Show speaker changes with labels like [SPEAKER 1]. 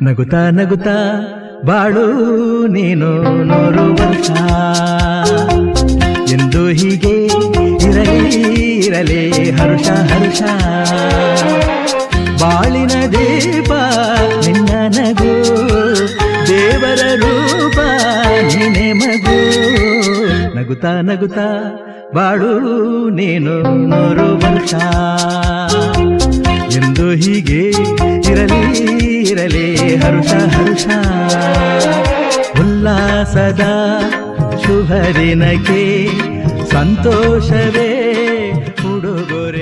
[SPEAKER 1] ನಗುತ್ತಾ ನಗುತ್ತಾ ಬಾಳು ನೀನು 100 ವರ್ಷ ಎಂದು ಹೀಗೆ ಇರಲಿ ಇರಲಿ ಹರುಷ ಹರುಷ ಬಾಳಿನ ದೀಪ ನಿನ್ನ ನಗು ದೇವರ ರೂಪ ನೀನೆ ಮಗು ನಗುತ್ತಾ ನಗುತ್ತಾ ಬಾಳು ನೀನು 100 ವರ್ಷ ಎಂದು ಹೀಗೆ ಇರಲಿ ಇರಲಿ ಹರುಷ ಹರುಷ ಉಲ್ಲಾಸದ ಶುಭ ದಿನಕ್ಕೆ ಸಂತೋಷವೇ ಉಡುಗೊರೆ